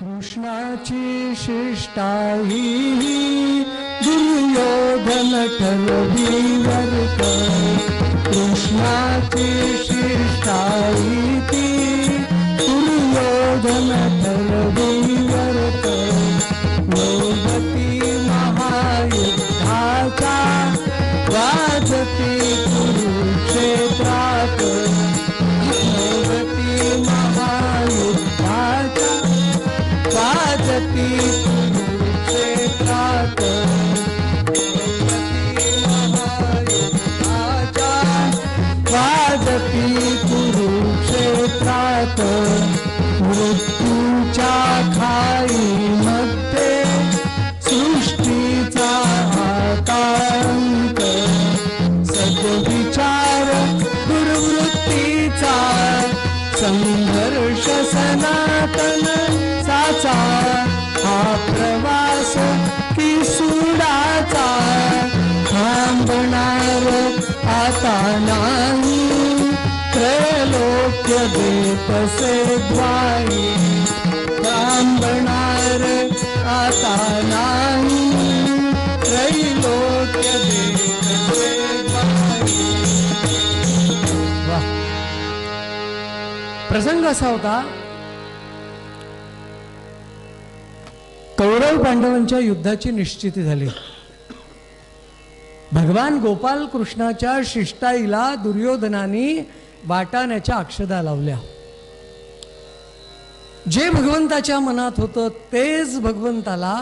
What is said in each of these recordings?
कृष्णाची शिष्टाई दुर्योधन ठरवी वर्त कृष्णाची शिष्टाई ती दुर्योधन ठरवी वर्त नवती महायुद्धाचा वाजती कुरुक्षेत्रात नवती महायुद्धाचा वाजती कुरुक्षेत्रात महायुद्धाच्या वाजती कुरुक्षेत्रात मृत्यूच्या खाईमध्ये सृष्टीचा आतांक सद्विचार दुर्वृत्तीचा संघर्ष सनातन साचा हा प्रवास किसूडाचा थांबणार आता नाही त्रैलोक्य देतसे द्वारी थांबणार आता नाही त्रैलोक्य देतसे द्वारी. प्रसंग असा होता, कौरव पांडवांच्या युद्धाची निश्चिती झाली. भगवान गोपाल कृष्णाच्या शिष्टाईला दुर्योधनाने वाटाण्याच्या अक्षदा लावल्या. जे भगवंताच्या मनात होतं तेच भगवंताला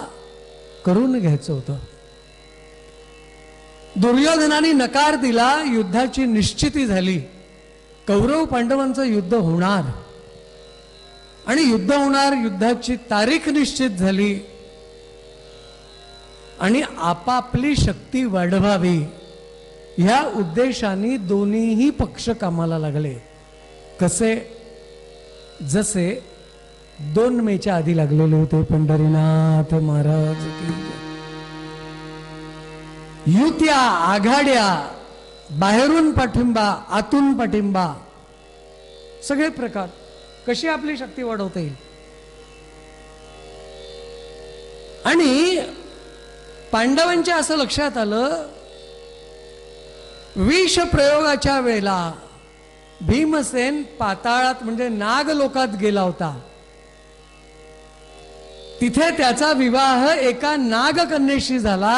करून घ्यायचं होतं. दुर्योधनाने नकार दिला. युद्धाची निश्चिती झाली. कौरव पांडवांचं युद्ध होणार आणि युद्ध होणार. युद्धाची तारीख निश्चित झाली आणि आपापली शक्ती वाढवावी ह्या उद्देशाने दोन्हीही पक्ष कामाला लागले. कसे? जसे 2 मेच्या आधी लागलेले होते. पंढरीनाथ महाराज की युत्या, आघाड्या, बाहेरून पाठिंबा, आतून पाठिंबा, सगळे प्रकार कशी आपली शक्ती वाढवता येईल. आणि पांडवांच्या असं लक्षात आलं, विष प्रयोगाच्या वेळेला भीमसेन पाताळात म्हणजे नागलोकात गेला होता. तिथे त्याचा विवाह एका नागकन्येशी झाला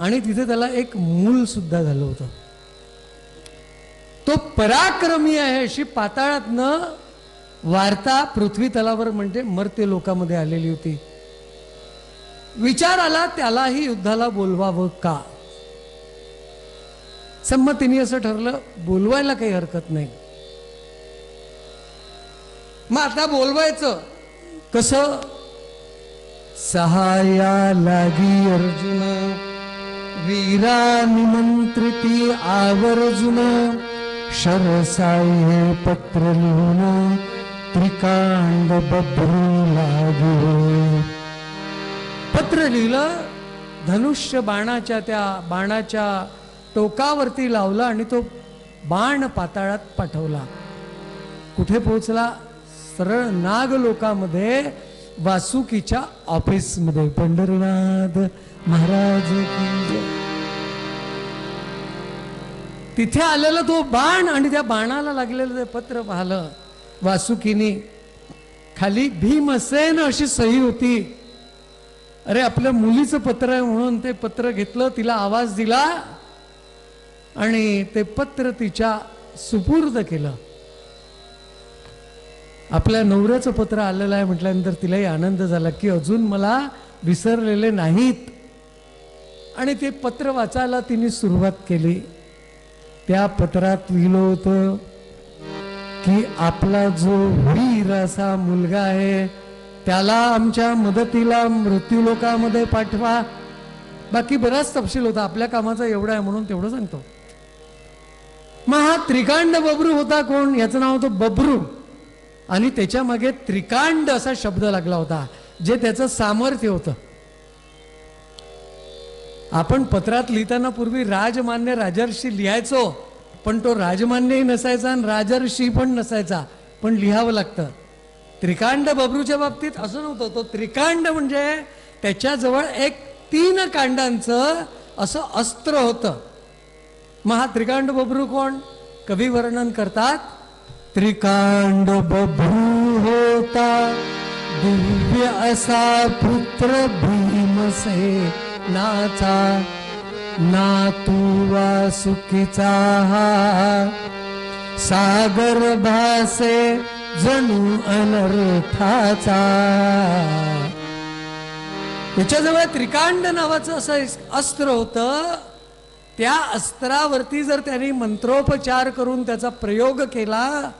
आणि तिथे त्याला एक मूल सुद्धा झालं होतं. तो पराक्रमी आहे अशी पाताळातनं वार्ता पृथ्वी तलावर म्हणजे मर्त्य लोकांमध्ये आलेली होती. विचार आला त्यालाही युद्धाला बोलवावं का. संमतीने असं ठरलं बोलवायला काही हरकत नाही. मग आता बोलवायचं कसं? सहाया लागी अर्जुन वीरा निमंत्रिती आवर्जुन शरसाई पत्र लिहून त्रिकांड बभ्रू लागू. पत्र लिहिलं, धनुष्य बाणाच्या त्या बाणाच्या टोकावरती लावला आणि तो बाण पाताळात पाठवला. कुठे पोहोचला? सरळ नागलोकामध्ये वासुकीच्या ऑफिसमध्ये. पंढरीनाथ महाराज की जय. तिथे आलेला तो बाण आणि त्या बाणाला लागलेलं ते पत्र पाहिलं वासुकीनी. खाली भीमसेन अशी सही होती. अरे आपल्या मुलीचं पत्र आहे म्हणून ते पत्र घेतलं, तिला आवाज दिला आणि ते पत्र तिच्या सुपूर्द केलं. आपल्या नवऱ्याचं पत्र आलेलं आहे म्हटल्यानंतर तिलाही आनंद झाला की अजून मला विसरलेले नाहीत. आणि ते पत्र वाचायला तिने सुरुवात केली. त्या पत्रात लिहिलं होतं की आपला जो वीर असा मुलगा आहे त्याला आमच्या मदतीला मृत्यूलोकामध्ये पाठवा. बाकी बराच तपशील होता. आपल्या कामाचा एवढा आहे म्हणून तेवढं सांगतो. मग हा त्रिकांड बब्रू होता कोण? याचं नाव होतं बब्रू आणि त्याच्या मागे त्रिकांड असा शब्द लागला होता जे त्याचं सामर्थ्य होतं. आपण पत्रात लिहिताना पूर्वी राजमान्य राजर्षी लिहायचो, पण तो राजमान्यही नसायचा आणि राजर्षी पण नसायचा, पण लिहावं लागतं. त्रिकांड बबरूच्या बाबतीत असं नव्हतं. तो त्रिकांड म्हणजे त्याच्याजवळ एक 3 कांडांचं असं अस्त्र होतं. मग हा त्रिकांड बबरू कोण? कवी वर्णन करतात. त्रिकांड बबरू होता दिव्य असा पुत्र भीमसेनाचा, नातू वासुकीचा सागर भासे जणू अनर्थाचा. त्याच्याजवळ त्रिकांड नावाचं असं अस्त्र होतं. त्या अस्त्रावरती जर त्यांनी मंत्रोपचार करून त्याचा प्रयोग केला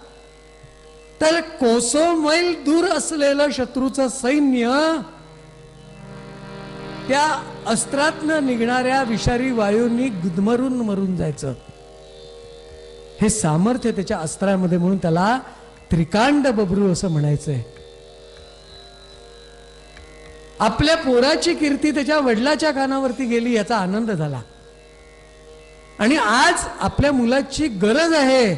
तर कोसो मैल दूर असलेलं शत्रूचं सैन्य त्या अस्त्रातनं निघणाऱ्या विषारी वायूंनी गुदमरून मरून जायचं. हे सामर्थ्य त्याच्या अस्त्रामध्ये, म्हणून त्याला त्रिकांड बबरू असं म्हणायचंय. आपल्या पोराची कीर्ती त्याच्या वडिलाच्या कानावरती गेली याचा आनंद झाला. आणि आज आपल्या मुलाची गरज आहे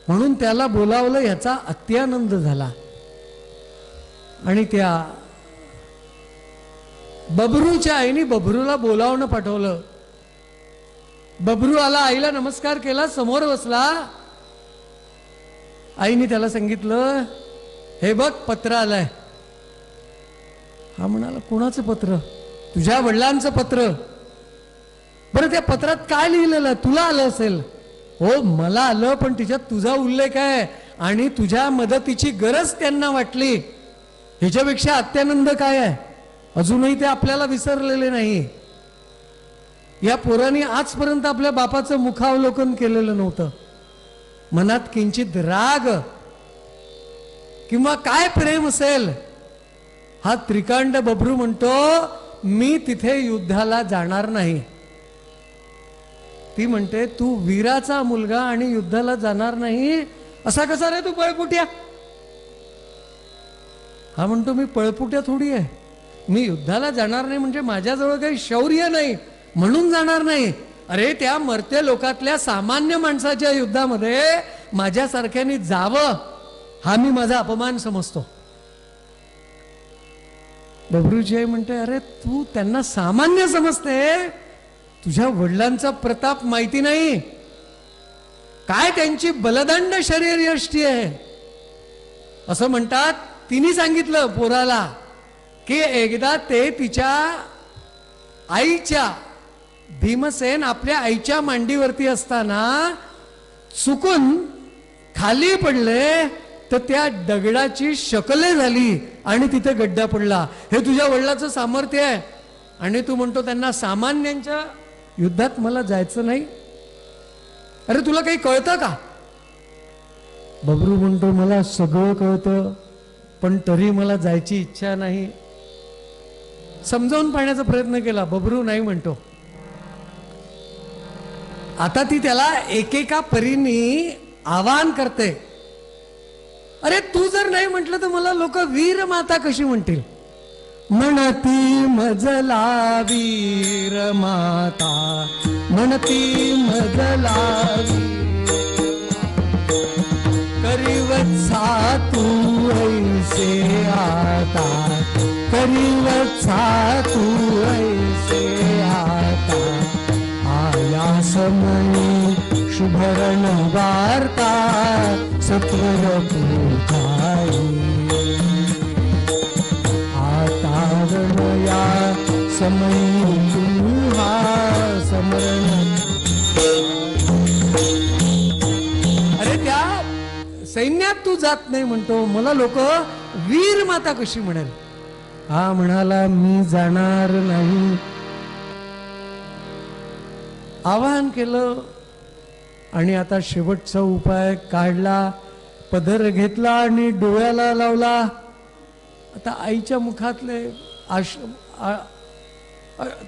म्हणून त्याला बोलावलं याचा अत्यानंद झाला. आणि त्या बबरूच्या आईने बबरूला बोलावणं पाठवलं. बबरू आला, आईला नमस्कार केला, समोर बसला. आईने त्याला सांगितलं, हे बघ पत्र आलंय. हा म्हणाला, कोणाचं पत्र? तुझ्या वडिलांचं पत्र. बरं त्या पत्रात काय लिहिलेलं? तुला आलं असेल. हो मला आलं, पण तिच्यात तुझा उल्लेख आहे आणि तुझ्या मदतीची गरज त्यांना वाटली. ह्याच्यापेक्षा अत्यानंद काय आहे? अजूनही ते आपल्याला विसरलेले नाही. या पोराने आजपर्यंत आपल्या बापाचं मुखावलोकन केलेलं नव्हतं. मनात किंचित राग किंवा काय प्रेम असेल. हा त्रिकांड बबरू म्हणतो, मी तिथे युद्धाला जाणार नाही. ती म्हणते, तू वीराचा मुलगा आणि युद्धाला जाणार नाही असा कसा रे तू पळपुट्या? हा म्हणतो, मी पळपुट्या थोडी आहे. मी युद्धाला जाणार नाही म्हणजे माझ्याजवळ काही शौर्य नाही म्हणून जाणार नाही. अरे त्या मर्त्य लोकातल्या सामान्य माणसाच्या युद्धामध्ये माझ्यासारख्याने जावं हा मी माझा अपमान समजतो. बबरूची आई म्हणते, अरे तू त्यांना सामान्य समजते, तुझ्या वडिलांचा प्रताप माहिती नाही. काय त्यांची बलदंड शरीर यष्टी आहे. असं म्हणतात. तिने सांगितलं पोराला की एकदा ते तिच्या आईच्या, भीमसेन आपल्या आईच्या मांडीवरती असताना चुकून खाली पडले तर त्या दगडाची शकले झाली आणि तिथे गड्डा पडला. हे तुझ्या वडिलाचं सामर्थ्य आहे आणि तू म्हणतो त्यांना सामान्यांच्या युद्धात मला जायचं नाही. अरे तुला काही कळतं का? बबरू म्हणतो, मला सगळं कळतं पण तरी मला जायची इच्छा नाही. समजावून पाहण्याचा प्रयत्न केला, बबरू नाही म्हणतो. आता ती त्याला एकेका परीने आवाहन करते. अरे तू जर नाही म्हटलं तर मला लोक वीर माता कशी म्हणतील? म्हणती मजला वीर माता, म्हणती मजला करीवत्सा तू ऐसे आता, करीवत्सा तू ऐसे आता. आया समयी शुभरण वार्ता सत्वर पूजाई. आता गणया समयी तुम्हा समरण. अरे त्या सैन्यात तू जात नाही म्हणतो, मला लोक वीर माता कशी म्हणेल? हा म्हणाला, मी जाणार नाही. आवाहन केलं आणि आता शेवटचा उपाय काढला. पदर घेतला आणि डोळ्याला लावला. आता आईच्या मुखातले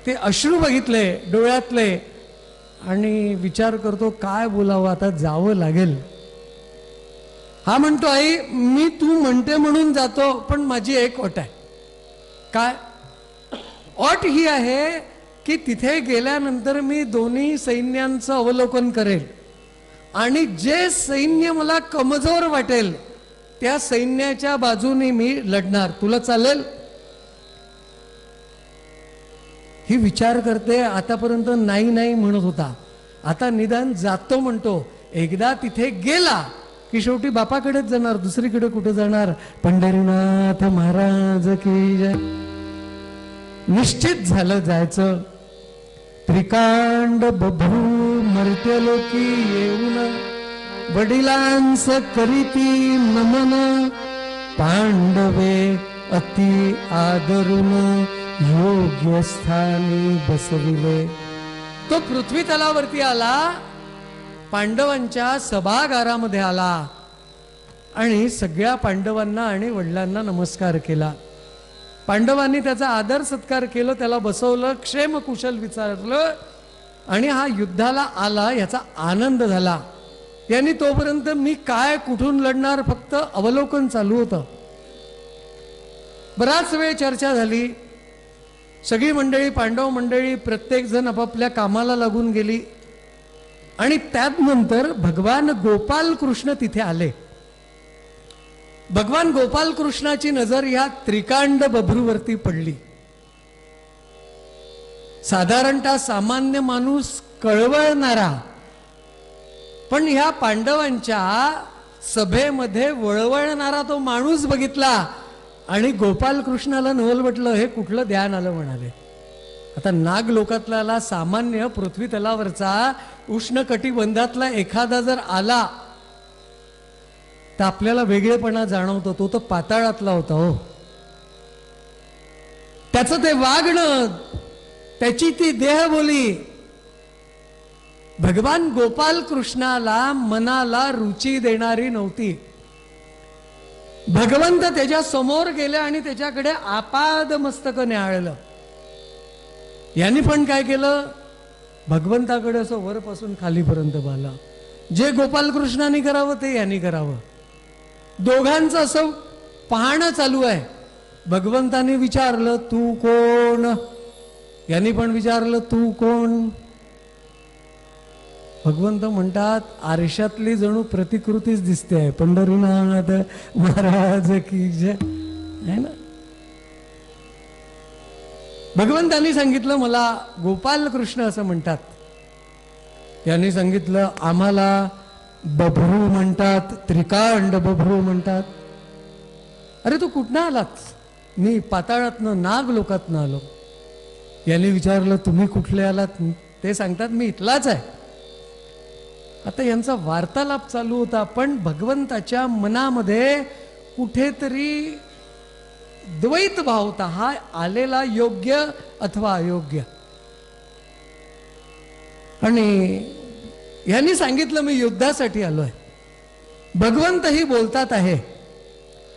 ते अश्रू बघितले डोळ्यातले आणि विचार करतो काय बोलावं, आता जावं लागेल. हा म्हणतो, आई मी तू म्हणते म्हणून जातो, पण माझी एक अट आहे. काय अट ही आहे की तिथे गेल्यानंतर मी दोन्ही सैन्यांचं अवलोकन करेल आणि जे सैन्य मला कमजोर वाटेल त्या सैन्याच्या बाजूने मी लढणार, तुला चालेल? ही विचार करते. आतापर्यंत नाही नाही म्हणत होता, आता निदान जातो म्हणतो. एकदा तिथे गेला की शेवटी बापाकडेच जाणार, दुसरीकडे कुठे जाणार. पंढरीनाथ महाराज की जय. निश्चित झालं जायचं. त्रिकांड बभ्रू मर्त्यलोकी येऊन वडिलांस करीती नमन. पांडवे अति आदरून योग्य स्थानी बसविले. तो पृथ्वी तलावरती आला, पांडवांच्या सभागारामध्ये आला आणि सगळ्या पांडवांना आणि वडिलांना नमस्कार केला. पांडवांनी त्याचा आदर सत्कार केला, त्याला बसवलं, क्षेम कुशल विचारलं आणि हा युद्धाला आला याचा आनंद झाला. यांनी तोपर्यंत मी काय कुठून लढणार फक्त अवलोकन चालू होतं. बराच वेळ चर्चा झाली. सगळी मंडळी, पांडव मंडळी प्रत्येक जण आपापल्या कामाला लागून गेली आणि त्यानंतर भगवान गोपाल कृष्ण तिथे आले. भगवान गोपाल कृष्णाची नजर या त्रिकांड बभ्रूवरती पडली. साधारणतः सामान्य माणूस कळवळणारा, पण ह्या पांडवांच्या सभेमध्ये वळवळणारा तो माणूस बघितला आणि गोपाल कृष्णाला नवलवटलं. हे कुठलं ध्यान आलं म्हणाले. आता नाग लोकातला सामान्य पृथ्वी तलावरचा उष्ण कटिबंधातला एखादा जर आला तर आपल्याला वेगळेपणा जाणवतो. तो तर पाताळातला होता हो. त्याचं ते वागणं, त्याची ती देहबोली भगवान गोपाल कृष्णाला मनाला रुची देणारी नव्हती. भगवंत त्याच्या समोर गेले आणि त्याच्याकडे आपाद मस्तक न्याहाळलं. यांनी पण काय केलं, भगवंताकडे असं वरपासून खालीपर्यंत पाहिलं. जे गोपाल कृष्णाने करावं ते यांनी करावं. दोघांचं असं पाहणं चालू आहे. भगवंताने विचारलं तू कोण, यांनी पण विचारलं तू कोण. भगवंत म्हणतात आरशातली जणू प्रतिकृतीच दिसते आहे. पंढरीनाथ महाराज की जय है ना. भगवंतांनी सांगितलं मला गोपाल कृष्ण असं म्हणतात. यांनी सांगितलं आम्हाला बभ्रू म्हणतात, त्रिकांड बभ्रू म्हणतात. अरे तू कुठनं आलात? मी पाताळातनं, नाग लोकातनं आलो. यांनी विचारलं तुम्ही कुठले आलात? ते सांगतात मी इथलाच आहे. आता यांचा वार्तालाप चालू होता, पण भगवंताच्या मनामध्ये कुठेतरी द्वैत भाव होता. हा आलेला योग्य अथवा अयोग्य. आणि यांनी सांगितलं मी युद्धासाठी आलोय. भगवंतही बोलतात आहे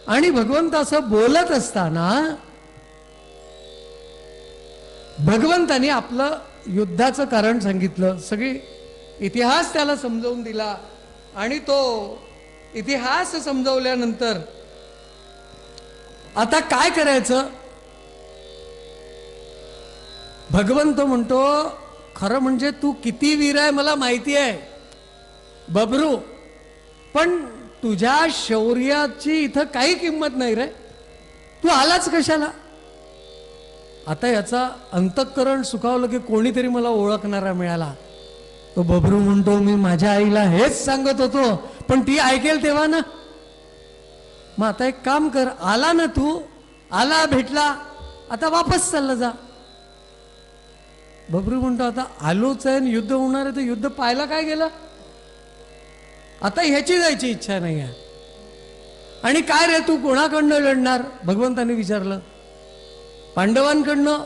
आणि भगवंत असं बोलत असताना भगवंतानी आपलं युद्धाचं कारण सांगितलं. सगळी इतिहास त्याला समजावून दिला आणि तो इतिहास समजावल्यानंतर आता काय करायचं. भगवंत म्हणतो खरं म्हणजे तू किती वीर आहे मला माहिती आहे बभ्रू, पण तुझ्या शौर्याची इथं काही किंमत नाही रे. तू आलाच कशाला? आता याचा अंतःकरण सुखावलं की कोणीतरी मला ओळखणारा मिळाला. तो बभ्रू म्हणतो मी माझ्या आईला हेच सांगत होतो, पण ती ऐकेल तेव्हा ना. मग आता एक काम कर, आला ना तू, आला भेटला, आता वापस चालला जा. बभ्रू म्हणतो आता आलोच आहे, युद्ध होणार आहे, तर युद्ध पाहायला काय गेलं? आता ह्याची जायची इच्छा नाही आहे. आणि काय रे तू कोणाकडनं लढणार? भगवंताने विचारलं. पांडवांकडनं.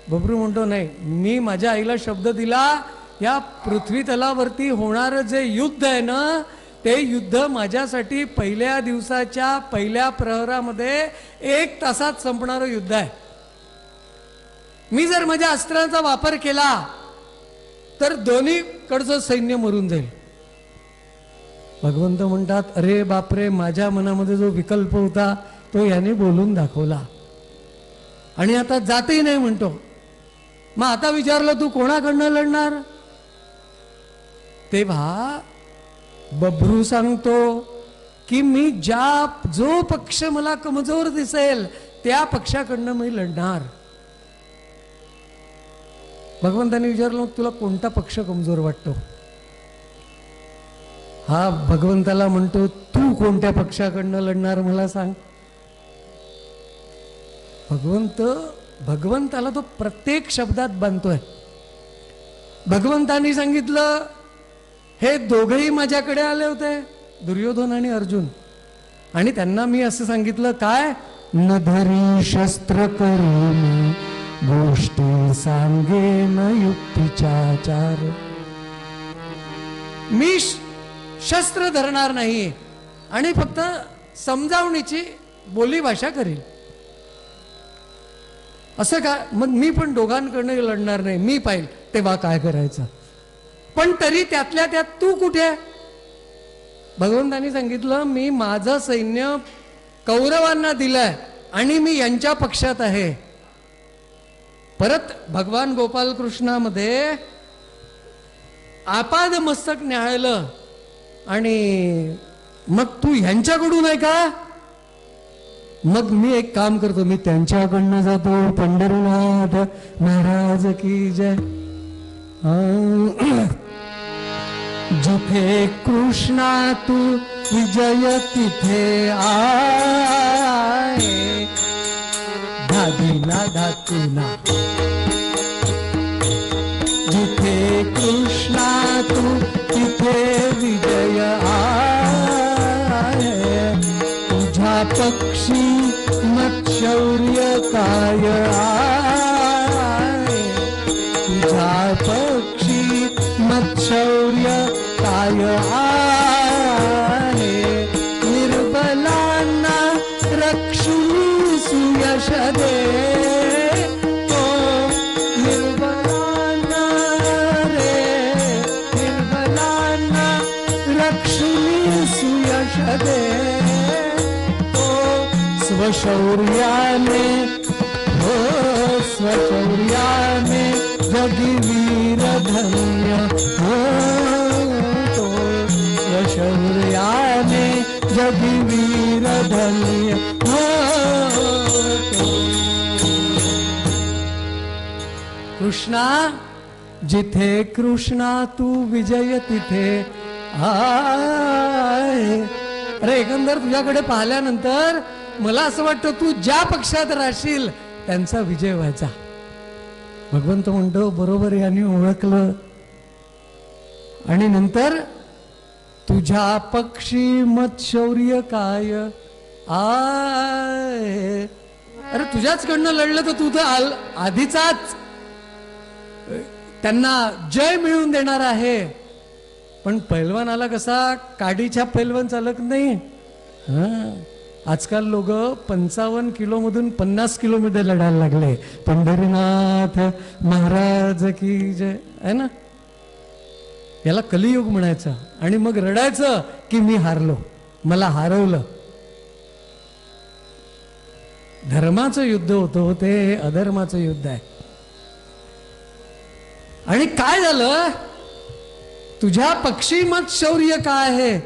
बभ्रू म्हणतो नाही, मी माझ्या आईला शब्द दिला या पृथ्वी तलावरती होणारं जे युद्ध आहे ना, ते युद्ध माझ्यासाठी पहिल्या दिवसाच्या पहिल्या प्रहरामध्ये 1 तासात संपणारं युद्ध आहे. मी जर माझ्या अस्त्रांचा वापर केला तर दोन्हीकडचं सैन्य मरून जाईल. भगवंत म्हणतात अरे बापरे, माझ्या मनामध्ये जो विकल्प होता तो याने बोलून दाखवला आणि आता जातही नाही म्हणतो. मग आता विचारलं तू कोणाकडनं लढणार? तेव्हा बभ्रू सांगतो की मी जो पक्ष मला कमजोर दिसेल त्या पक्षाकडनं मी लढणार. भगवंतांनी विचारलं मग तुला कोणता पक्ष कमजोर वाटतो? हा भगवंताला म्हणतो तू कोणत्या पक्षाकडनं लढणार मला सांग. भगवंताला तो प्रत्येक शब्दात बांधतोय. भगवंतांनी सांगितलं हे दोघेही माझ्याकडे आले होते, दुर्योधन आणि अर्जुन, आणि त्यांना मी असं सांगितलं काय, न धरी शस्त्र करून गोष्टी सांगे न युक्तीचाचार. मी शस्त्र धरणार नाही आणि फक्त समजावणीची बोलीभाषा करील. असं का? मग मी पण दोघांकडनं लढणार नाही, मी पाहिल तेव्हा काय करायचं. पण तरी त्यातल्या त्यात तू कुठे? भगवंतांनी सांगितलं मी माझं सैन्य कौरवांना दिलंय आणि मी यांच्या पक्षात आहे. परत भगवान गोपाल कृष्णामध्ये आपाद मस्तक न्याहाळलं आणि मग तू ह्यांच्याकडून आहे का? मग मी एक काम करतो, मी त्यांच्याकडनं जातो. पंढरीनाथ महाराज की जय. जिथे कृष्णा तू विजय तिथे आहे, धादिला धातुना. जिथे कृष्णा तू तिथे विजय आहे, तुझ्या पक्षी मत्शौर्य काय आहे, तुझ्या पक्षी मत्शौर्य काय आहे. निर्बलांना रक्षी सुयश दे, तो निर्बलांना रे, निर्बलांना रक्षी सुयश दे. स्वशौर्याने हो स्वशौर्याने जगवीर धन्य हो, तो स्वशौर्याने जगवीर धन्य हो. कृष्णा जिथे कृष्णा तू विजय तिथे आहे. अरे एकंदर तुझ्याकडे पाहिल्यानंतर मला असं वाटतं तू ज्या पक्षात राहशील त्यांचा विजय व्हायचा. भगवंत म्हणतो बरोबर यांनी ओळखलं. आणि नंतर तुझ्या पक्षी मत्शौर्य काय आहे. अरे तुझ्याचकडनं लढलं तर तू तर आधीचाच त्यांना जय मिळवून देणार आहे. पण पैलवानाला कसा काडीच्या पैलवान चालत नाही. आजकाल लोक 55 किलोमधून 50 किलोमीटर लढायला लागले. पंढरीनाथ महाराज की जय आहे ना. याला कलियुग म्हणायचं आणि मग रडायचं की मी हारलो, मला हरवलं. धर्माचं युद्ध होतं ते अधर्माचं युद्ध आहे. आणि काय झालं, तुझ्या पक्षीमत शौर्य काय आहे.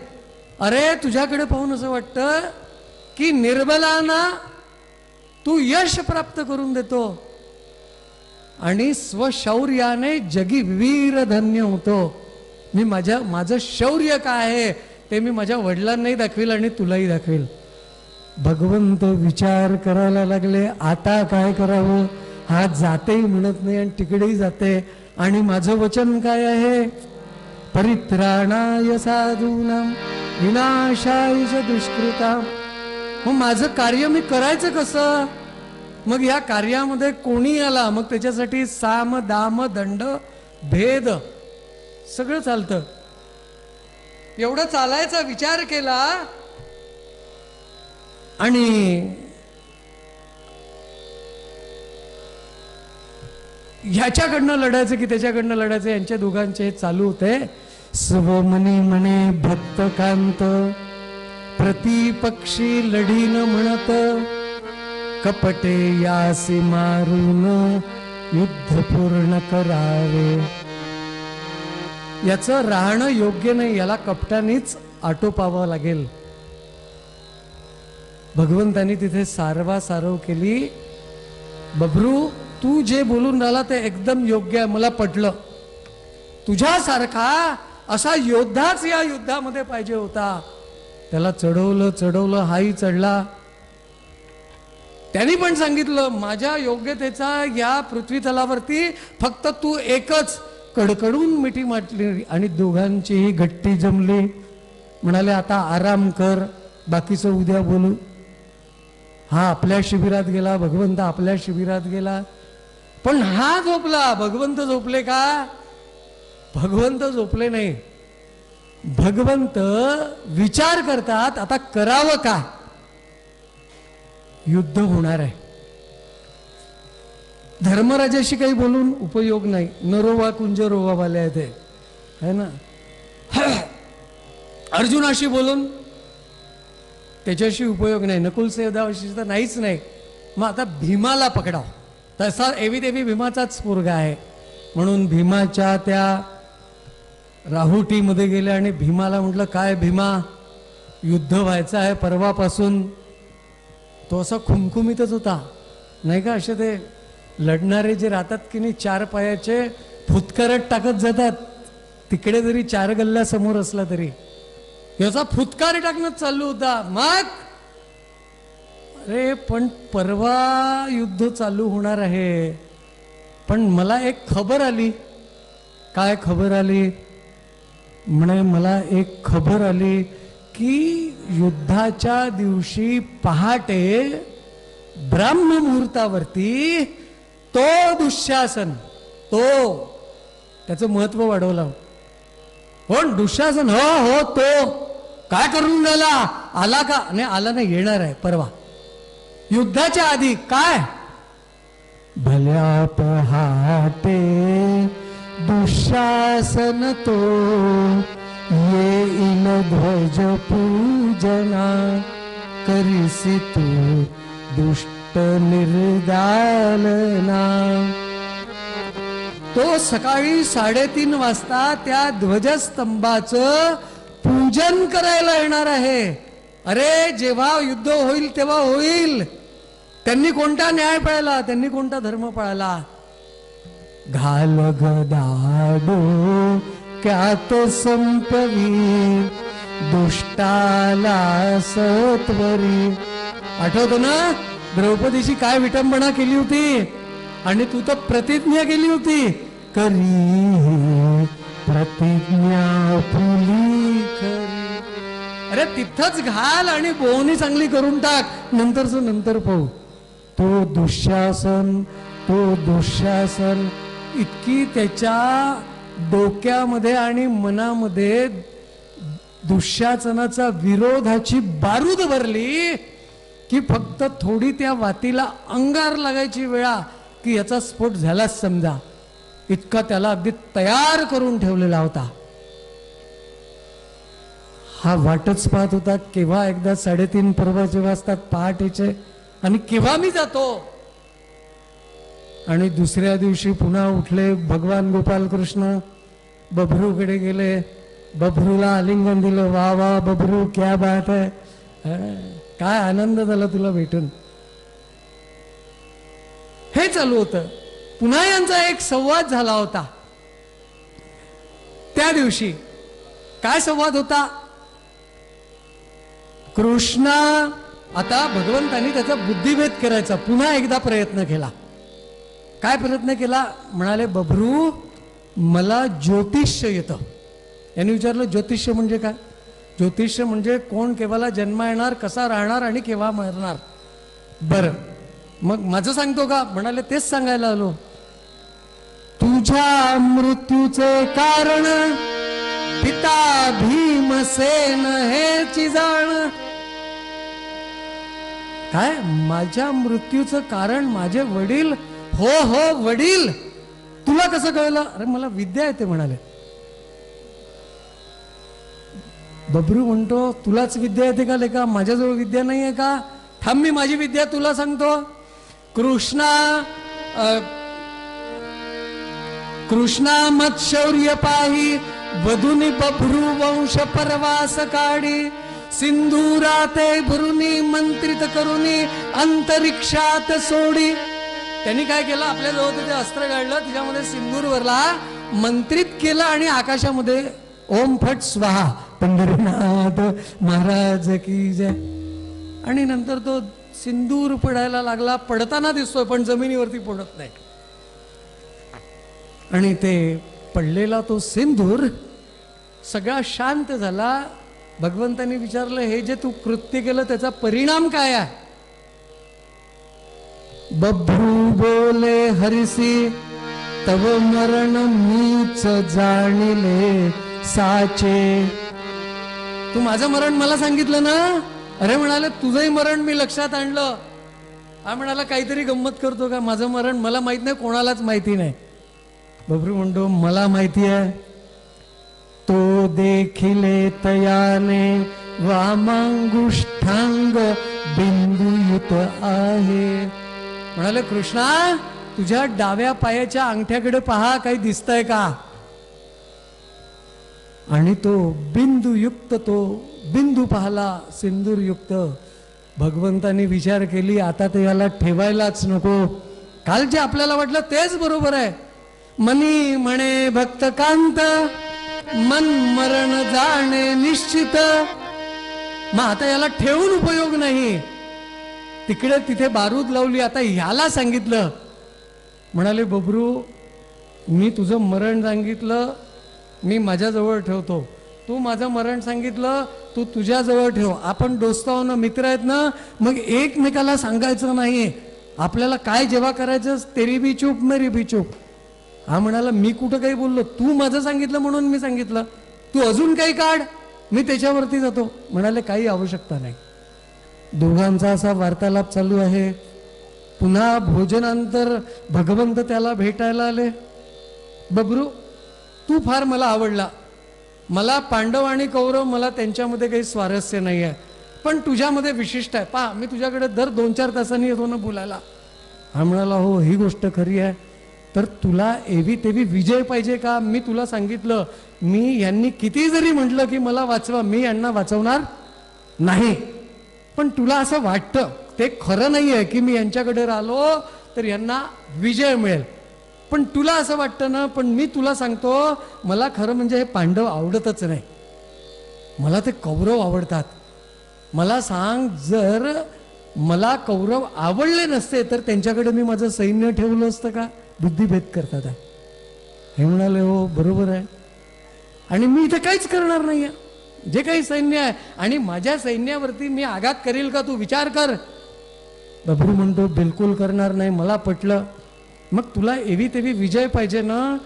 अरे तुझ्याकडे पाहून असं वाटतं की निर्बलांना तू यश प्राप्त करून देतो आणि स्वशौर्याने जगी वीर धन्य होतो. मी माझं शौर्य काय आहे ते मी माझ्या वडिलांनाही दाखवेल आणि तुलाही दाखवेल. भगवंत विचार करायला लागले आता काय करावं. हा जातेही म्हणत नाही आणि तिकडेही जाते. आणि माझं वचन काय आहे, परित्राणाय साधूनां विनाशाय च दुष्कृतां. मग माझं कार्य मी करायचं कसं. मग या कार्यामध्ये कोणी आला मग त्याच्यासाठी साम दाम दंड भेद सगळं चालतं. एवढं चालायचा विचार केला आणि ह्याच्याकडनं लढायचं की त्याच्याकडनं लढायचं, यांच्या दोघांचे हे चालू होते. स्वमनी म्हणे भक्तकांत प्रतिपक्षी लढीन म्हणत, कपटे यासी मारून युद्ध पूर्ण करावे. याचं राहणं योग्य नाही, याला कपटानेच आटोपावं लागेल. भगवंतानी तिथे सारवासारव केली. बभरू, तू जे बोलून राहिला ते एकदम योग्य आहे, मला पटलं. तुझ्यासारखा असा योद्धाच या युद्धामध्ये पाहिजे होता. त्याला चढवलं, हाही चढला. त्यांनी पण सांगितलं, माझ्या योग्यतेचा या पृथ्वी तलावरती फक्त तू एकच. कडकडून मिठी माटली आणि दोघांचीही गट्टी जमली. म्हणाले, आता आराम कर, बाकीचं उद्या बोलू. हा आपल्या शिबिरात गेला, भगवंत आपल्या शिबिरात गेला. पण हा झोपला. भगवंत झोपले का? भगवंत झोपले नाही. भगवंत विचार करतात, आता करावं काय? युद्ध होणार आहे. धर्मराजाशी काही बोलून उपयोग नाही. नरोवा कुंज रोवा वाले आहे ते, है ना. अर्जुनाशी बोलून त्याच्याशी उपयोग नाही. नकुल सहदेवाशी तर नाहीच नाही. मग आता भीमाला पकडाव. तसा एवी देवी भीमाचाच पोरगा आहे म्हणून भीमाच्या त्या राहुटीमध्ये गेले आणि भीमाला म्हटलं, काय भीमा, युद्ध व्हायचं आहे परवापासून. तो असा खुमखुमीतच होता नाही का. असे ते लढणारे जे राहतात की नाही, चार पायाचे फुतकारट टाकत जातात. तिकडे जरी चार गल्ल्या समोर असला तरी याचा फुतकार टाकणंच चालू होता. मग अरे पण परवा युद्ध चालू होणार आहे. पण मला एक खबर आली. काय खबर आली? म्हणे, मला एक खबर आली की युद्धाच्या दिवशी पहाटे ब्राह्म मुहूर्तावरती तो दुःशासन, तो त्याचं महत्व वाढवलं. कोण? दुःशासन. हो तो काय करून राहिला? आला का? नाही आला नाही, येणार आहे परवा युद्धाच्या आधी. काय? भल्या पहाटे दुःशासन तो येईल ध्वज पूजना करिसी तू दुष्ट निर्दालना. तो सकाळी 3:30 वाजता त्या ध्वजस्तंभाचं पूजन करायला येणार आहे. अरे जेव्हा युद्ध होईल तेव्हा होईल. त्यांनी कोणता न्याय पाळला? त्यांनी कोणता धर्म पाळला? घाल गदाडो क्यात संपवी दुष्टाला सत्वरी. आठवतं ना द्रौपदीची काय विटंबना केली होती? आणि तू तर प्रतिज्ञा केली होती, करी प्रतिज्ञा फुली खरी. अरे तिथंच घाल आणि बोवणी चांगली करून टाक, नंतरच नंतर पाहू. तो दुःशासन इतकी त्याच्या डोक्यामध्ये आणि मनामध्ये दुःशासनाचा विरोधाची बारूद भरली की फक्त थोडी त्या वातीला अंगार लागायची वेळा की याचा स्फोट झालाच समजा. इतका त्याला अगदी तयार करून ठेवलेला होता. हा वाटच पाहत होता केव्हा एकदा 3:30 परवाचे वाजतात पहाटेचे आणि केव्हा मी जातो. आणि दुसऱ्या दिवशी पुन्हा उठले. भगवान गोपाल कृष्ण बभरूकडे गेले. बभरूला आलिंगन दिलं. वा वा बभरू, क्या बात आहे, काय आनंद झाला तुला भेटून. हे चालू होतं. पुन्हा यांचा एक संवाद झाला होता त्या दिवशी. काय संवाद होता? कृष्णा, आता भगवंतांनी त्याचा बुद्धिभेद करायचा पुन्हा एकदा प्रयत्न केला. काय प्रयत्न केला? म्हणाले, बभरू मला ज्योतिष्य येतं. यांनी विचारलं, ज्योतिष्य म्हणजे काय? ज्योतिष्य म्हणजे कोण केव्हाला जन्म येणार, कसा राहणार आणि केव्हा मरणार. बरं मग माझं सांगतो का? म्हणाले, तेच सांगायला आलो. तुझ्या मृत्यूचे कारण पिता भीमसेन हेची जाण. काय? माझ्या मृत्यूचं कारण माझे वडील? हो हो वडील. तुला कसं कळलं? अरे मला विद्या येते म्हणाले. बबरू म्हणतो, तुलाच विद्या येते का लेका? माझ्याजवळ विद्या नाही आहे का? थांब, मी माझी विद्या तुला सांगतो. कृष्णा मत्शौर्य पाही वधुनी बभरू वंश परवास काढी सिंधुराते भरुनी मंत्रित करुनी अंतरिक्षात सोडी. त्यांनी काय केलं, आपल्या जवळ ते अस्त्र काढलं, तिच्यामध्ये सिंदूर भरला, मंत्रित केलं आणि आकाशामध्ये ओम फट स्वाहा पंढरीनाथ महाराज की जय. आणि नंतर तो सिंदूर पडायला लागला, पडताना दिसतोय पण जमिनीवरती पडत नाही. आणि ते पडलेला तो सिंदूर सगळा शांत झाला. भगवंतांनी विचारलं, हे जे तू कृत्य केलं त्याचा परिणाम काय आहे? बभ्रू बोले हरिसी तव मरण मीच जाणिले साचे. तू माझं मरण मला सांगितलं ना? अरे म्हणाले, तुझंही मरण मी लक्षात आणलं. हा म्हणाला, काहीतरी गंमत करतो का? माझं मरण मला माहित नाही, कोणालाच माहिती नाही. बभ्रू म्हणतो, मला माहिती आहे. तो देखिले तयाने वामांगुष्ठांग बिंदुयुत आहे. म्हणाले, कृष्णा तुझ्या डाव्या पायाच्या अंगठ्याकडे पहा, काही दिसतंय का? आणि तो बिंदुयुक्त, तो बिंदू पाहला सिंदूरयुक्त. भगवंतांनी विचार केली, आता ते याला ठेवायलाच नको. काल जे आपल्याला वाटलं तेच बरोबर आहे. मनी म्हणे भक्तकांत मन मरण जाणे निश्चित. मग आता याला ठेवून उपयोग नाही. तिकडे तिथे बारूद लावली, आता ह्याला सांगितलं. म्हणाले, बबरू मी तुझं मरण सांगितलं, मी माझ्याजवळ ठेवतो. तू माझं मरण सांगितलं, तू तुझ्याजवळ ठेव. आपण दोस्त आहो ना, मित्र आहेत ना, मग एकमेकाला सांगायचं नाही. आपल्याला काय जेव्हा करायचं, तेरी बी चूप मेरी बी चूप. हा म्हणाला, मी कुठं काही बोललो, तू माझं सांगितलं म्हणून मी सांगितलं. तू अजून काही काढ, मी त्याच्यावरती जातो. म्हणाले, काही आवश्यकता नाही. दोघांचा असा वार्तालाप चालू आहे. पुन्हा भोजनांतर भगवंत त्याला भेटायला आले. बबरू तू फार मला आवडला. मला पांडव आणि कौरव, मला त्यांच्यामध्ये काही स्वारस्य नाही आहे, पण तुझ्यामध्ये विशिष्ट आहे. पहा, मी तुझ्याकडे दर 2-4 तासांनी येतो ना बोलायला. हा म्हणाला, हो ही गोष्ट खरी आहे. तर तुला एवी तेवी विजय पाहिजे का? मी तुला सांगितलं, मी यांनी किती जरी म्हटलं की मला वाचवा, मी यांना वाचवणार नाही. पण तुला असं वाटतं ते खरं नाही आहे की मी यांच्याकडे राहिलो तर यांना विजय मिळेल. पण तुला असं वाटतं ना, पण मी तुला सांगतो, मला खरं म्हणजे हे पांडव आवडतच नाही, मला ते कौरव आवडतात. मला सांग, जर मला कौरव आवडले नसते तर त्यांच्याकडे मी माझं सैन्य ठेवलं असतं का? बुद्धिभेद करतात. हे म्हणाले, हो बरोबर आहे, आणि मी इथे काहीच करणार नाही आहे. जे काही सैन्य आहे आणि माझ्या सैन्यावरती मी आघात करेल का, तू विचार कर. बबरू म्हणतो, बिलकुल करणार नाही, मला पटलं. मग तुला एवी तेवी विजय पाहिजे ना,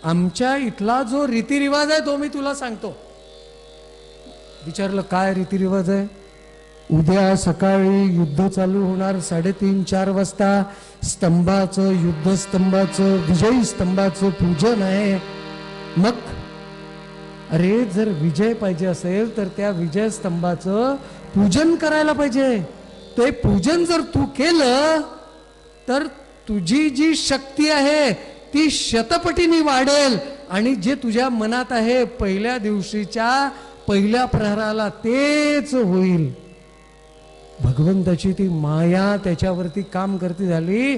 आमच्या इथला जो रीतिरिवाज आहे तो मी तुला सांगतो. विचारलं, काय रीतिरिवाज आहे? उद्या सकाळी युद्ध चालू होणार 3:30-4 वाजता. स्तंभाचं, युद्धस्तंभाचं, विजयी स्तंभाचं पूजन आहे. मग अरे, जर विजय पाहिजे असेल तर त्या विजय स्तंभाचं पूजन करायला पाहिजे. ते पूजन जर तू केलं तर तुझी जी शक्ती आहे ती शतपटीने वाढेल, आणि जे तुझ्या मनात आहे पहिल्या दिवशीच्या पहिल्या प्रहराला तेच होईल. भगवंताची ती माया त्याच्यावरती काम करती झाली.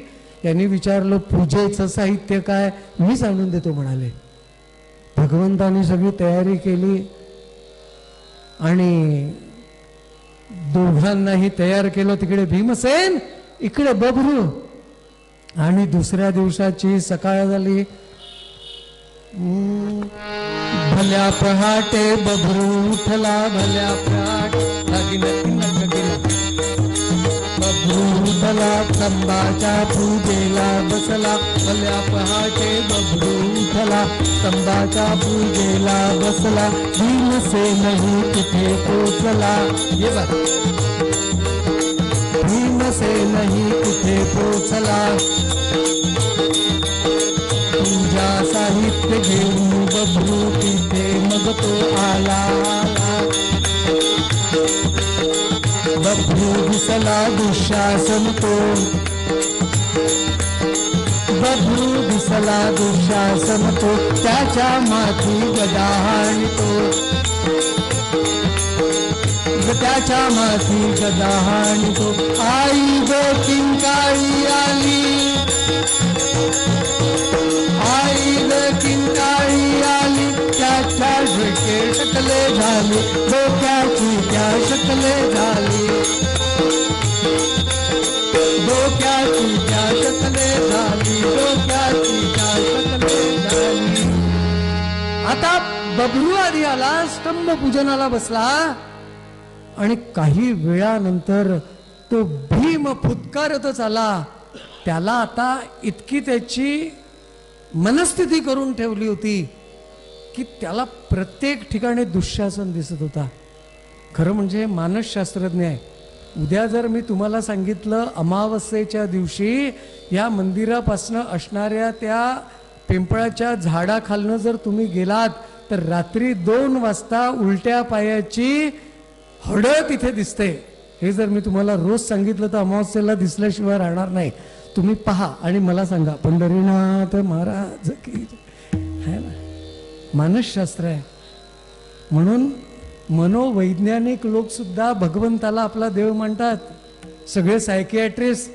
यांनी विचारलं, पूजेचं साहित्य काय? मीच आणून देतो म्हणाले. भगवंतानी सगळी तयारी केली आणि दोघांनाही तयार केलं. तिकडे भीमसेन, इकडे बबरू. आणि दुसऱ्या दिवसाची सकाळ झाली. भल्या पहाटे बबरू उठला, भल्या पहाटे बबरू उठला, स्तंभाच्या पूजेला बसला. भल्या पहाटे बबरू उठला, स्तंभाच्या पूजेला बसला. भीमसेनही तिथे पोचला. ये बघ, भीमसेनही तिथे पोचला. पूजा साहित्य घेऊन बबरू तिथे मग तो आला. बबरू दिसला दुःशासन तो, बबरू दिसला दुःशासन तो, त्याच्या माथी गदा आणतो. त्याच्या माथी गदा हाणतो. आई गो किंकाळी आली, आई ग किंकाळी आली, त्याच्या डोके शकले झाले, डोक्याची त्या शकले झाली, डोक्याची त्या शकले झाली, डोक्याची त्या शकले झाली. आता बबरू आधी आला, स्तंभ पूजनाला बसला आणि काही वेळानंतर तो भीम फुत्कारतच आला. त्याला आता इतकी त्याची मनस्थिती करून ठेवली होती की त्याला प्रत्येक ठिकाणी दुःशासन दिसत होता. खरं म्हणजे मानसशास्त्रज्ञ आहे. उद्या जर मी तुम्हाला सांगितलं अमावस्येच्या दिवशी या मंदिरापासनं असणाऱ्या त्या पिंपळाच्या झाडाखालनं जर तुम्ही गेलात तर रात्री 2 वाजता उलट्या पायाची हडं तिथे दिसते. हे जर मी तुम्हाला रोज सांगितलं तर अमावस्येला दिसल्याशिवाय राहणार नाही. तुम्ही पहा आणि मला सांगा. पंढरीनाथ महाराज की है ना. मानसशास्त्र आहे. म्हणून मनोवैज्ञानिक लोक सुद्धा भगवंताला आपला देव मानतात. सगळे सायकियाट्रिस्ट.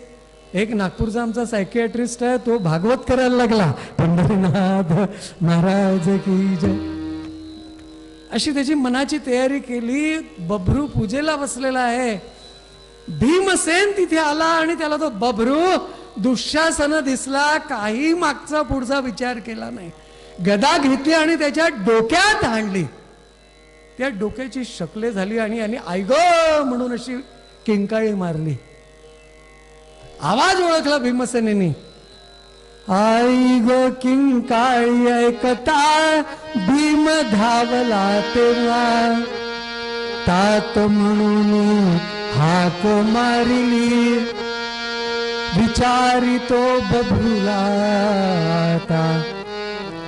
एक नागपूरचा आमचा सायकियाट्रिस्ट आहे, तो भागवत करायला लागला. पंढरीनाथ महाराज की जय. अशी त्याची मनाची तयारी केली. बभरू पूजेला बसलेला आहे. भीमसेन तिथे आला आणि त्याला तो बभरू दुःशासन दिसला. काही मागचा पुढचा विचार केला नाही. गदा घेतली आणि त्याच्या डोक्यात हाणली. त्या डोक्याची शकले झाली आणि आई गो म्हणून अशी किंकाळी मारली. आवाज ओळखला भीमसेनेनी. आई गो किंकाळी ऐकता भीम धावला तेव्हा, तात म्हणून हाक मारिली, विचारी तो बभरूला.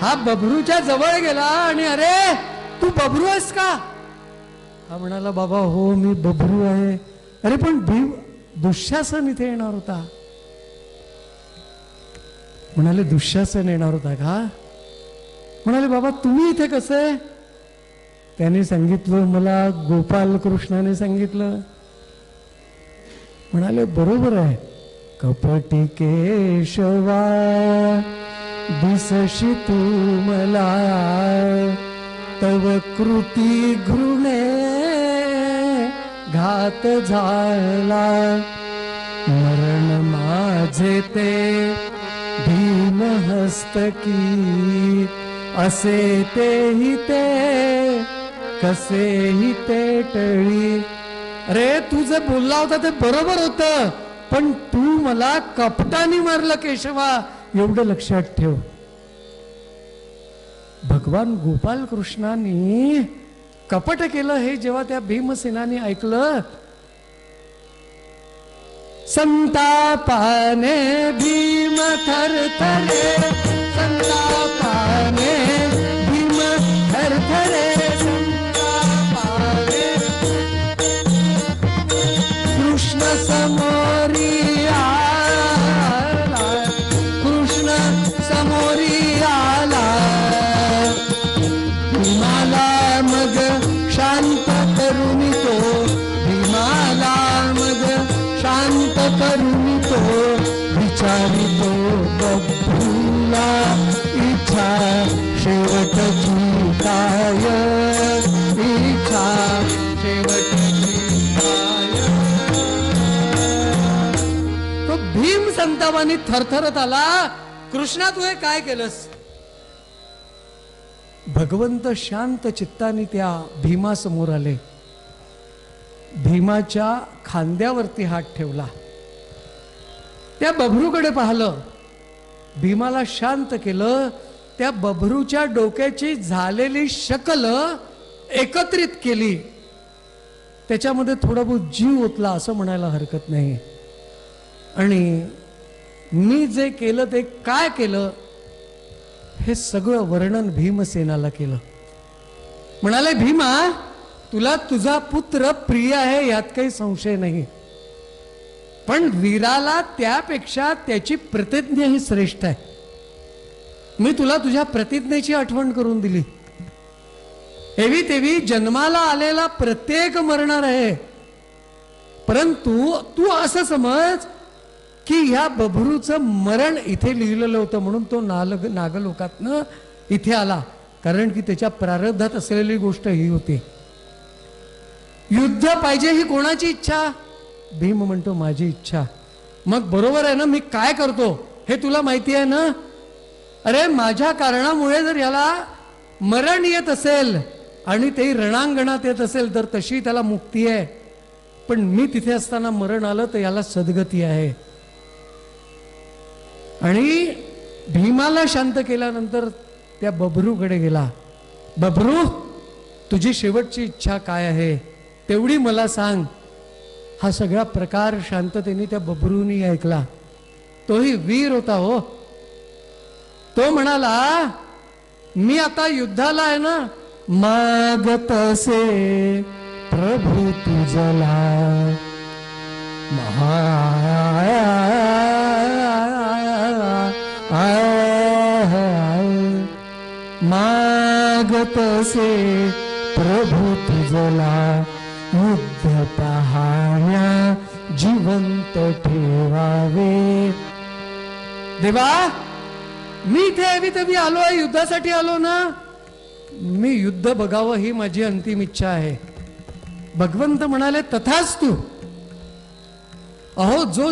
हा बभरूच्या जवळ गेला आणि अरे तू बभरू आहेस का? हा म्हणाला बाबा हो मी बभरू आहे. अरे पण भीम दुःशासन इथे येणार होता. म्हणाले दुःशासन येणार होता का? म्हणाले बाबा तुम्ही इथे कसे? त्याने सांगितलं मला गोपाल कृष्णाने सांगितलं. म्हणाले बरोबर आहे. कपटी केशवा दिसशी तू मला, तव कृती घृणे घात झाला. मरण माझे ते भीम हस्तकी, असे तेही ते कसेही ते टळी. अरे तू जे बोलला होता ते बरोबर होतं, पण तू मला कपटाने मारलं केशवा, एवढं लक्षात ठेव. भगवान गोपाल कृष्णाने कपट केलं हे जेव्हा त्या भीमसेनाने ऐकलं, संतापाने भीम थरथरे, संतापाने भीम थरथरे, संतापाने कृष्ण समोरी आला, कृष्ण समोरी आला. भीमाला मग शांत करून तो, भीमाला मग शांत करून तो, विचारितो बभरूला इच्छा शेवटची काय, इच्छा शेवटची काय. तो भीम संतापाने थरथरत आला. कृष्णा तू हे काय केलंस? भगवंत शांत चित्ताने त्या भीमासमोर आले. भीमाच्या खांद्यावरती हात ठेवला. त्या बभरूकडे पाहिलं. भीमाला शांत केलं. त्या बभरूच्या डोक्याची झालेली शकल एकत्रित केली. त्याच्यामध्ये थोडा बहुत जीव ओतला असं म्हणायला हरकत नाही. आणि मी जे केलं ते काय केलं हे सगळं वर्णन भीमसेनाला केलं. म्हणाले भीमा तुला तुझा पुत्र प्रिय आहे यात काही संशय नाही, पण वीराला त्यापेक्षा त्याची प्रतिज्ञा ही श्रेष्ठ आहे. मी तुला तुझ्या प्रतिज्ञेची आठवण करून दिली. एवी तेवी जन्माला आलेला प्रत्येक मरणार आहे, परंतु तू असं समज की ह्या बभरूचं मरण इथे लिहिलेलं होतं म्हणून तो नागलोकातनं इथे आला, कारण की त्याच्या प्रारब्धात असलेली गोष्ट ही होती. युद्ध पाहिजे ही कोणाची इच्छा? भीम म्हणतो माझी इच्छा. मग बरोबर आहे ना, मी काय करतो हे तुला माहिती आहे ना. अरे माझ्या कारणामुळे जर याला मरण येत असेल आणि ते रणांगणात येत असेल तर तशी त्याला मुक्ती आहे, पण मी तिथे असताना मरण आलं तर याला सद्गती आहे. आणि भीमाला शांत केल्यानंतर त्या बभरूकडे गेला. बभरू, तुझी शेवटची इच्छा काय आहे तेवढी मला सांग. हा सगळा प्रकार शांततेने त्या बभरूनी ऐकला. तोही वीर होता हो. तो म्हणाला, मी आता युद्धाला आहे ना, मागत असे प्रभू तुझला मागत असे प्रभू तुझला युद्ध पाहण्या जिवंत ठेवावे. देवा, मी इथे हवी तवी आलो आहे, युद्धासाठी आलो ना. मी युद्ध बघावं ही माझी अंतिम इच्छा आहे. भगवंत म्हणाले तथास्तु. अहो, जो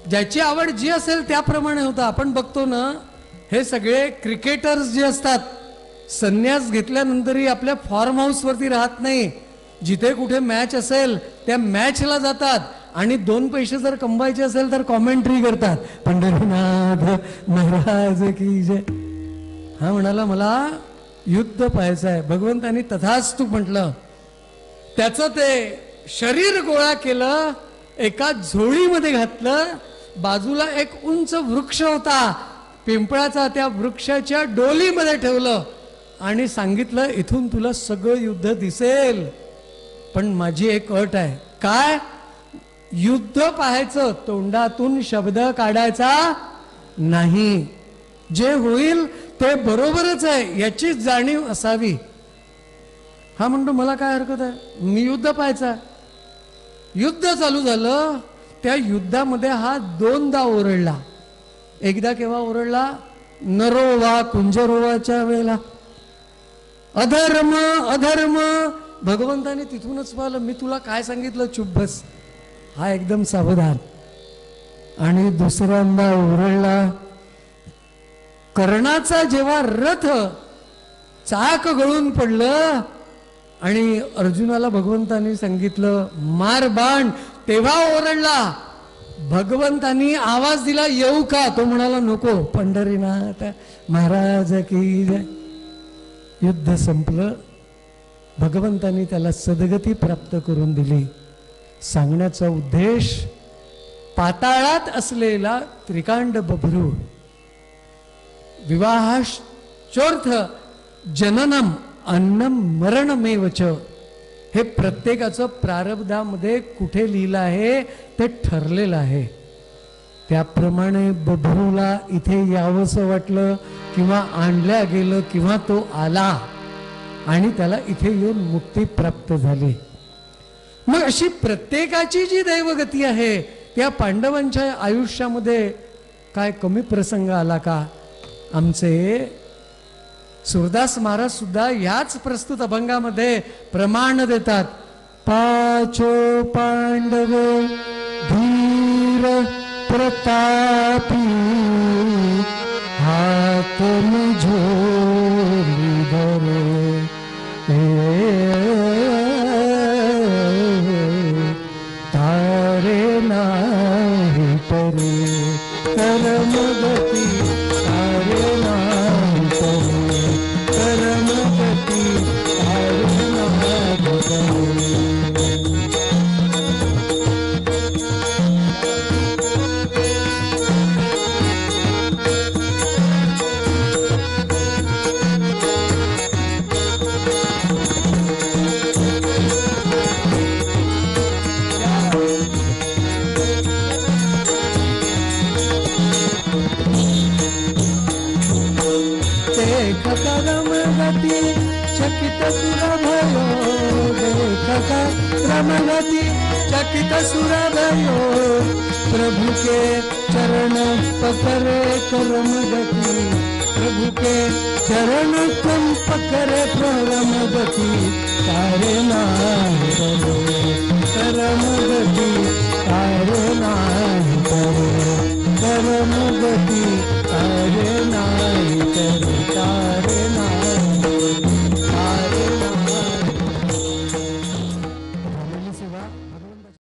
ज्याची आवड जी असेल त्याप्रमाणे होता. आपण बघतो ना, हे सगळे क्रिकेटर्स जे असतात संन्यास घेतल्यानंतरही आपल्या फार्म हाऊस वरती राहत नाही. जिथे कुठे मॅच असेल त्या मॅचला जातात आणि 2 पैसे जर कमवायचे असेल तर कॉमेंट्री करतात. पंढरीनाथ महाराज की जय. हा म्हणाला मला युद्ध पाहायचं आहे. भगवंतानी तथास्तु म्हटलं. त्याचं ते शरीर गोळा केलं, एका झोळीमध्ये घातलं. बाजूला एक उंच वृक्ष होता पिंपळाचा, त्या वृक्षाच्या डोलीमध्ये ठेवलं आणि सांगितलं इथून तुला सगळं युद्ध दिसेल, पण माझी एक अट आहे. काय? युद्ध पाहायचं, तोंडातून शब्द काढायचा नाही. जे होईल ते बरोबरच आहे याची जाणीव असावी. हा म्हणतो मला काय हरकत आहे, मी युद्ध पाहायचा. युद्ध चालू झालं. त्या युद्धामध्ये हा 2दा ओरडला. एकदा केव्हा ओरडला? नरोवा कुंजरोवाच्या वेळेला. अधर्म अधर्म. भगवंताने तिथूनच पाहिलं, मी तुला काय सांगितलं, चुप बस. हा एकदम सावधान. आणि दुसऱ्यांदा ओरडला. कर्णाचा जेव्हा रथ चाक गळून पडलं आणि अर्जुनाला भगवंतानी सांगितलं मार बाण, तेव्हा ओरडला. भगवंतानी आवाज दिला येऊ का? तो म्हणाला नको. पंढरीनाथ महाराज की जय. युद्ध संपलं. भगवंतानी त्याला सद्गती प्राप्त करून दिली. सांगण्याचा उद्देश, पाताळात असलेला त्रिकांड बभरू विवाहाश्चोर्थ जननम अन्नम मरणमेवच, हे प्रत्येकाचं प्रारब्धामध्ये कुठे लिहिलं आहे ते ठरलेलं आहे. त्याप्रमाणे बभरूला इथे यावंसं वाटलं किंवा आणल्या गेलं किंवा तो आला आणि त्याला इथे येऊन मुक्ती प्राप्त झाली. मग अशी प्रत्येकाची जी दैवगती आहे, त्या पांडवांच्या आयुष्यामध्ये काय कमी प्रसंग आला का? आमचे सूरदास महाराज सुद्धा याच प्रस्तुत अभंगामध्ये प्रमाण देतात. पाचो पांडव धीर प्रतापी हात झोली धरे तारे नाही परे कर्मगती तारे नाही परे कर्मगती तारे नाही परे. चकित सुर भयो देखा परम गति चकित सुर भयो प्रभु के चरण पकड़े करम गति प्रभु के चरण तुम पकड़े परम गति तारे नाहि तरे परम गति तारे नाहि तरे परम गति तारे नाहि